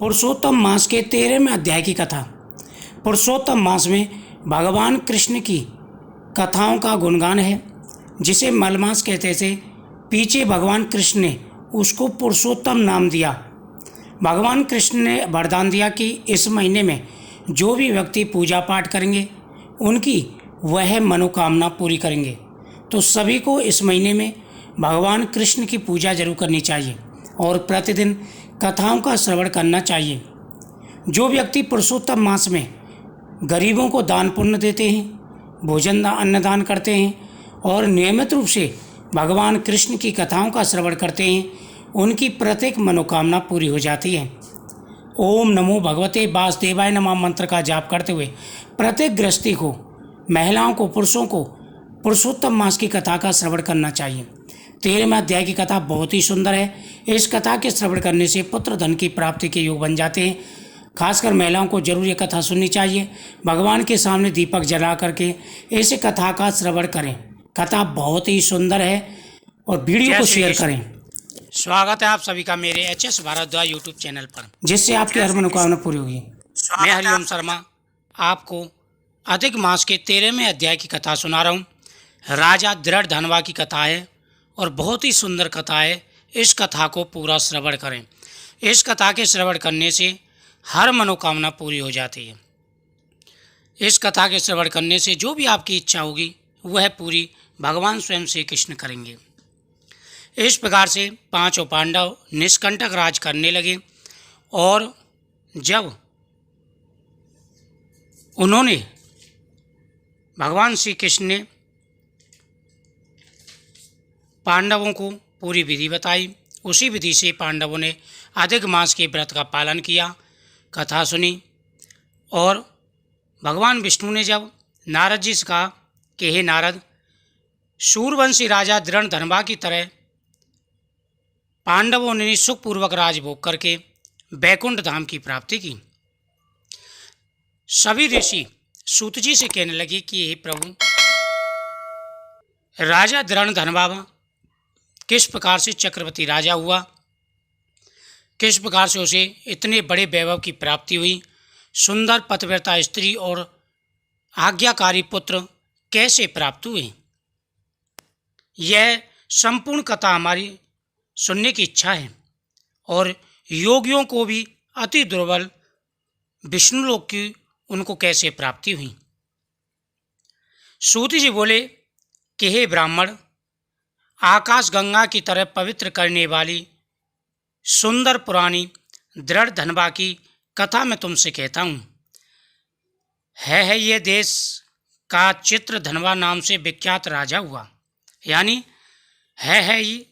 पुरुषोत्तम मास के 13वें अध्याय की कथा। पुरुषोत्तम मास में भगवान कृष्ण की कथाओं का गुणगान है, जिसे मलमास कहते थे। पीछे भगवान कृष्ण ने उसको पुरुषोत्तम नाम दिया। भगवान कृष्ण ने वरदान दिया कि इस महीने में जो भी व्यक्ति पूजा पाठ करेंगे उनकी वह मनोकामना पूरी करेंगे। तो सभी को इस महीने में भगवान कृष्ण की पूजा जरूर करनी चाहिए और प्रतिदिन कथाओं का श्रवण करना चाहिए। जो व्यक्ति पुरुषोत्तम मास में गरीबों को दान पुण्य देते हैं, भोजन अन्नदान करते हैं और नियमित रूप से भगवान कृष्ण की कथाओं का श्रवण करते हैं, उनकी प्रत्येक मनोकामना पूरी हो जाती है। ओम नमो भगवते वासुदेवाय नमः मंत्र का जाप करते हुए प्रत्येक गृहस्थी को, महिलाओं को, पुरुषों को पुरुषोत्तम मास की कथा का श्रवण करना चाहिए। 13वें अध्याय की कथा बहुत ही सुंदर है। इस कथा के श्रवण करने से पुत्र धन की प्राप्ति के योग बन जाते हैं। खासकर महिलाओं को जरूर ये कथा सुननी चाहिए। भगवान के सामने दीपक जला करके इस कथा का श्रवण करें। कथा बहुत ही सुंदर है और वीडियो को शेयर करें। स्वागत है आप सभी का मेरे HS भारद्वाज यूट्यूब चैनल पर, जिससे आपकी हर मनोकामना पूरी होगी। मैं हरिओम शर्मा आपको अधिक मास के 13वें अध्याय की कथा सुना रहा हूँ। राजा दृढ़ धनवा की कथा है और बहुत ही सुंदर कथा है। इस कथा को पूरा श्रवण करें। इस कथा के श्रवण करने से हर मनोकामना पूरी हो जाती है। इस कथा के श्रवण करने से जो भी आपकी इच्छा होगी वह पूरी भगवान स्वयं श्री कृष्ण करेंगे। इस प्रकार से पांचों पांडव निष्कंटक राज करने लगे और जब उन्होंने भगवान श्री कृष्ण ने पांडवों को पूरी विधि बताई, उसी विधि से पांडवों ने अधिक मास के व्रत का पालन किया, कथा सुनी। और भगवान विष्णु ने जब नारद जी से कहा कि हे नारद, सूर्यवंशी राजा दृढ़ धनवा की तरह पांडवों ने सुखपूर्वक राजभोग करके बैकुंठ धाम की प्राप्ति की। सभी ऋषि सूत जी से कहने लगे कि हे प्रभु, राजा दृढ़ धनवा किस प्रकार से चक्रवर्ती राजा हुआ, किस प्रकार से उसे इतने बड़े वैभव की प्राप्ति हुई, सुंदर पतिव्रता स्त्री और आज्ञाकारी पुत्र कैसे प्राप्त हुए। यह संपूर्ण कथा हमारी सुनने की इच्छा है। और योगियों को भी अति दुर्बल विष्णुलोक की उनको कैसे प्राप्ति हुई। सूत जी बोले कि हे ब्राह्मण, आकाश गंगा की तरह पवित्र करने वाली सुंदर पुरानी दृढ़ धनवा की कथा मैं तुमसे कहता हूँ। है ये देश का चित्र धनवा नाम से विख्यात राजा हुआ। यानी है ये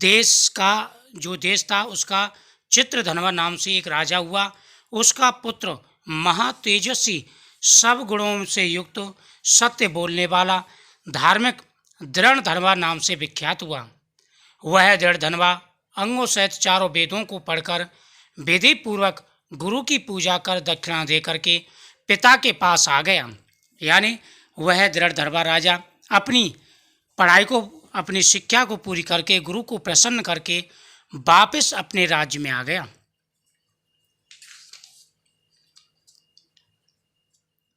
देश का जो देश था उसका चित्र धनवा नाम से एक राजा हुआ। उसका पुत्र महातेजस्वी, सब गुणों से युक्त, सत्य बोलने वाला, धार्मिक दृढ़ धनवा नाम से विख्यात हुआ। वह दृढ़ धनवा अंगों सहित चारों वेदों को पढ़कर विधि पूर्वक गुरु की पूजा कर दक्षिणा दे करके पिता के पास आ गया। यानी वह दृढ़ धनवा राजा अपनी पढ़ाई को, अपनी शिक्षा को पूरी करके गुरु को प्रसन्न करके वापस अपने राज्य में आ गया।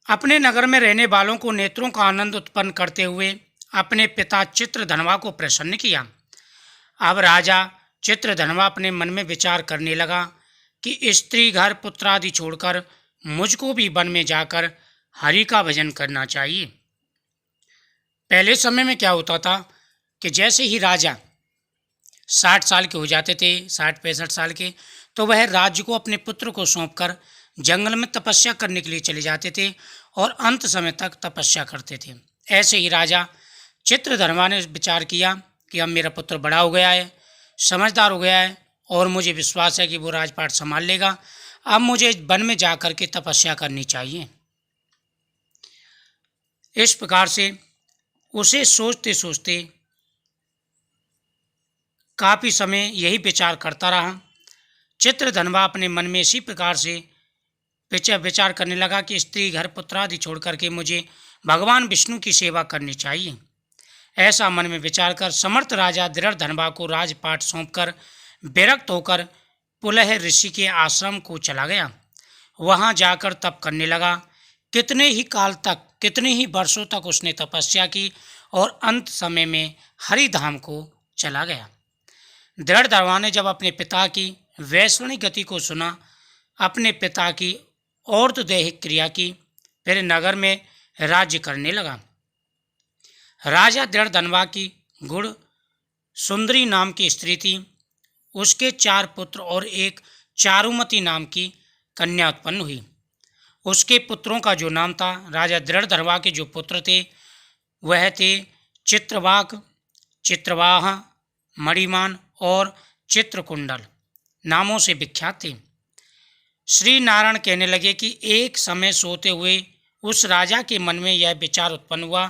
अपने नगर में रहने वालों को नेत्रों का आनंद उत्पन्न करते हुए अपने पिता चित्रधनवा को प्रसन्न किया। अब राजा चित्रधनवा अपने मन में विचार करने लगा कि स्त्री, घर, पुत्र आदि छोड़कर मुझको भी वन में जाकर हरि का भजन करना चाहिए। पहले समय में क्या होता था कि जैसे ही राजा 60 साल के हो जाते थे, 60-65 साल के, तो वह राज्य को अपने पुत्र को सौंपकर जंगल में तपस्या करने के लिए चले जाते थे और अंत समय तक तपस्या करते थे। ऐसे ही राजा चित्रधनवा ने विचार किया कि अब मेरा पुत्र बड़ा हो गया है, समझदार हो गया है और मुझे विश्वास है कि वो राजपाट संभाल लेगा। अब मुझे वन में जा कर के तपस्या करनी चाहिए। इस प्रकार से उसे सोचते सोचते काफ़ी समय यही विचार करता रहा। चित्रधनवा अपने मन में इसी प्रकार से विचार करने लगा कि स्त्री, घर, पुत्र आदि छोड़ करके मुझे भगवान विष्णु की सेवा करनी चाहिए। ऐसा मन में विचार कर समर्थ राजा दृढ़ धनवा को राजपाट सौंपकर विरक्त होकर पुलह ऋषि के आश्रम को चला गया। वहां जाकर तप करने लगा। कितने ही काल तक, कितने ही वर्षों तक उसने तपस्या की और अंत समय में हरिधाम को चला गया। दृढ़धर्मा ने जब अपने पिता की वैष्णविक गति को सुना, अपने पिता की और्तदैहिक क्रिया की, फिर नगर में राज्य करने लगा। राजा दृढ़धनवा की गुण सुंदरी नाम की स्त्री थी। उसके 4 पुत्र और एक चारुमती नाम की कन्या उत्पन्न हुई। उसके पुत्रों का जो नाम था, राजा दृढ़धनवा के जो पुत्र थे वह थे चित्रवाक, चित्रवाह, मणिमान और चित्रकुंडल नामों से विख्यात थे। श्री नारायण कहने लगे कि एक समय सोते हुए उस राजा के मन में यह विचार उत्पन्न हुआ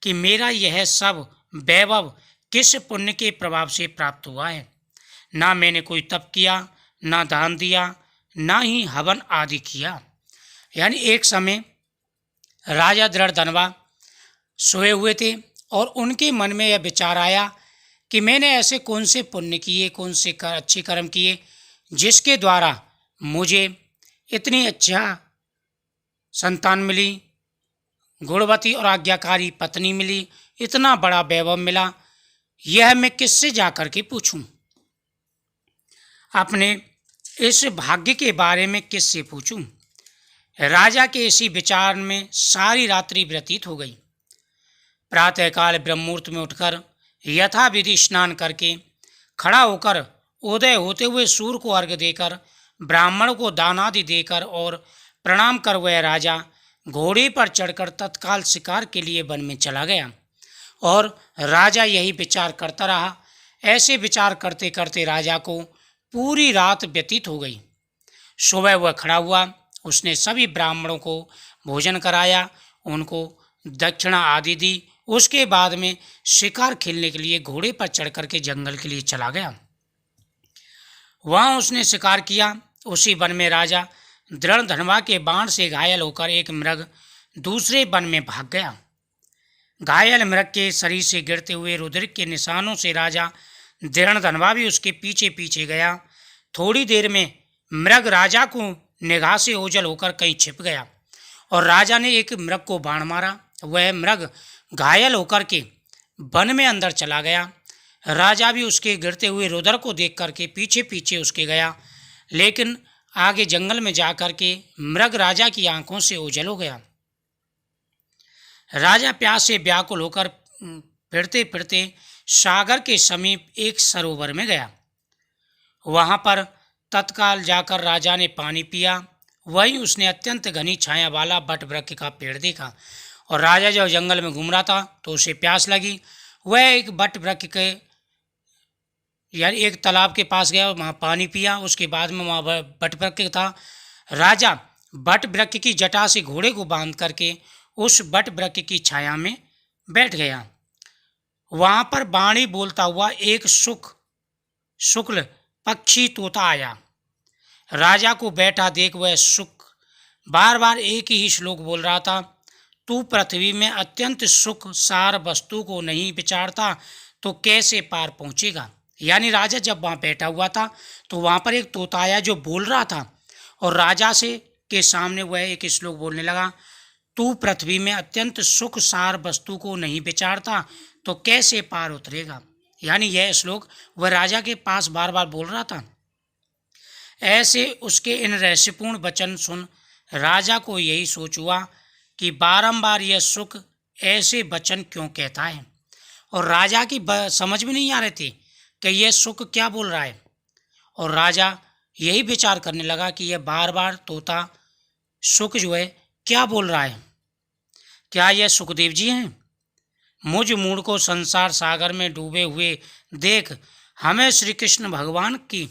कि मेरा यह सब वैभव किस पुण्य के प्रभाव से प्राप्त हुआ है। ना मैंने कोई तप किया, ना दान दिया, ना ही हवन आदि किया। यानी एक समय राजा दृढ़धनवा सोए हुए थे और उनके मन में यह विचार आया कि मैंने ऐसे कौन से पुण्य किए, कौन से अच्छे कर्म किए जिसके द्वारा मुझे इतनी अच्छा संतान मिली, गुणवती और आज्ञाकारी पत्नी मिली, इतना बड़ा वैभव मिला। यह मैं किससे जाकर के पूछूं? अपने इस भाग्य के बारे में किससे पूछूं? राजा के इसी विचार में सारी रात्रि व्यतीत हो गई। प्रातःकाल ब्रह्ममुहूर्त में उठकर यथाविधि स्नान करके खड़ा होकर उदय होते हुए सूर्य को अर्घ्य देकर, ब्राह्मण को दान आदि देकर और प्रणाम कर वह राजा घोड़े पर चढ़कर तत्काल शिकार के लिए वन में चला गया। और राजा यही विचार करता रहा। ऐसे विचार करते करते राजा को पूरी रात व्यतीत हो गई। सुबह वह खड़ा हुआ, उसने सभी ब्राह्मणों को भोजन कराया, उनको दक्षिणा आदि दी। उसके बाद में शिकार खेलने के लिए घोड़े पर चढ़ करके जंगल के लिए चला गया। वहाँ उसने शिकार किया। उसी वन में राजा दृढ़धनवा के बाण से घायल होकर एक मृग दूसरे वन में भाग गया। घायल मृग के शरीर से गिरते हुए रुधिर के निशानों से राजा दृढ़धनवा भी उसके पीछे पीछे गया। थोड़ी देर में मृग राजा को निगाह से ओझल होकर कहीं छिप गया और राजा ने एक मृग को बाण मारा। वह मृग घायल होकर के वन में अंदर चला गया। राजा भी उसके गिरते हुए रुधिर को देख करके पीछे पीछे उसके गया, लेकिन आगे जंगल में जाकर के मृग राजा की आंखों से ओझल हो गया। राजा प्यास से व्याकुल होकर फिरते फिरते सागर के समीप एक सरोवर में गया। वहां पर तत्काल जाकर राजा ने पानी पिया। वहीं उसने अत्यंत घनी छाया वाला बट वृक्ष का पेड़ देखा और राजा जब जंगल में घूम रहा था तो उसे प्यास लगी। वह एक बट वृक्ष के यानी एक तालाब के पास गया, वहाँ पानी पिया। उसके बाद में वहाँ बट वृक्ष था। राजा बट वृक्ष की जटा से घोड़े को बांध करके उस बट वृक्ष की छाया में बैठ गया। वहाँ पर वाणी बोलता हुआ एक शुक्ल पक्षी तोता आया। राजा को बैठा देख वह सुख बार बार एक ही श्लोक बोल रहा था, तू पृथ्वी में अत्यंत सुख सार वस्तु को नहीं विचारता तो कैसे पार पहुँचेगा। यानी राजा जब वहाँ बैठा हुआ था तो वहाँ पर एक तोता आया जो बोल रहा था और राजा से के सामने वह एक श्लोक बोलने लगा, तू पृथ्वी में अत्यंत सुख सार वस्तु को नहीं विचारता तो कैसे पार उतरेगा। यानी यह श्लोक वह राजा के पास बार बार बोल रहा था। ऐसे उसके इन रहस्यपूर्ण वचन सुन राजा को यही सोच हुआ कि बारंबार यह सुख ऐसे वचन क्यों कहता है। और राजा की समझ में नहीं आ रहे थे कि यह सुख क्या बोल रहा है। और राजा यही विचार करने लगा कि यह बार बार तोता सुख जो है क्या बोल रहा है। क्या यह सुखदेव जी हैं? मुझ मूढ़ को संसार सागर में डूबे हुए देख हमें श्री कृष्ण भगवान की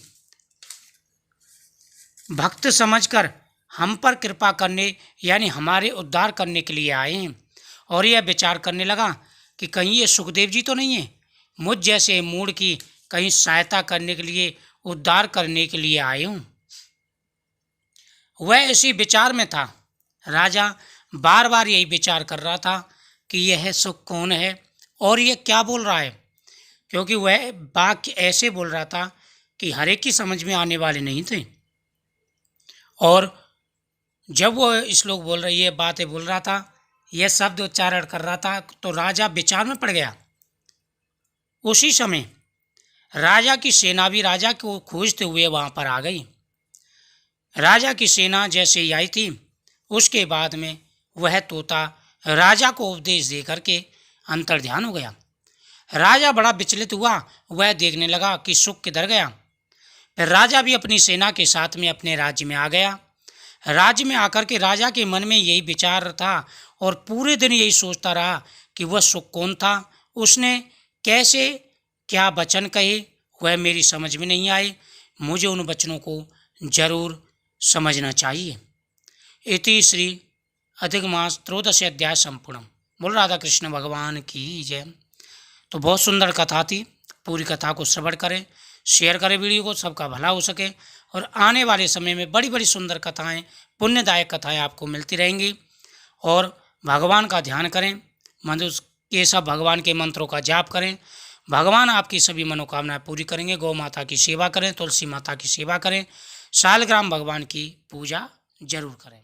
भक्त समझकर हम पर कृपा करने यानी हमारे उद्धार करने के लिए आए हैं। और यह विचार करने लगा कि कहीं ये सुखदेव जी तो नहीं है, मुझ जैसे मूढ़ की कहीं सहायता करने के लिए, उद्धार करने के लिए आए हूँ। वह इसी विचार में था। राजा बार बार यही विचार कर रहा था कि यह सुख कौन है और यह क्या बोल रहा है, क्योंकि वह वाक्य ऐसे बोल रहा था कि हर एक की समझ में आने वाले नहीं थे। और जब वो श्लोक बोल रही है, बातें बोल रहा था, यह शब्द उच्चारण कर रहा था, तो राजा विचार में पड़ गया। उसी समय राजा की सेना भी राजा को खोजते हुए वहां पर आ गई। राजा की सेना जैसे ही आई थी, उसके बाद में वह तोता राजा को उपदेश दे करके अंतर्ध्यान हो गया। राजा बड़ा विचलित हुआ, वह देखने लगा कि सुख किधर गया। फिर राजा भी अपनी सेना के साथ में अपने राज्य में आ गया। राज्य में आकर के राजा के मन में यही विचार था और पूरे दिन यही सोचता रहा कि वह सुख कौन था, उसने कैसे क्या वचन कहे, वह मेरी समझ में नहीं आए, मुझे उन वचनों को जरूर समझना चाहिए। इति श्री अधिक मास त्रयोदश अध्याय संपूर्णम। बोल राधा कृष्ण भगवान की जय। तो बहुत सुंदर कथा थी। पूरी कथा को श्रवण करें, शेयर करें वीडियो को, सबका भला हो सके। और आने वाले समय में बड़ी बड़ी सुंदर कथाएं, पुण्यदायक कथाएं आपको मिलती रहेंगी। और भगवान का ध्यान करें, मनुष्य के सब भगवान के मंत्रों का जाप करें। भगवान आपकी सभी मनोकामनाएं पूरी करेंगे। गौ माता की सेवा करें, तुलसी माता की सेवा करें, शालग्राम भगवान की पूजा जरूर करें।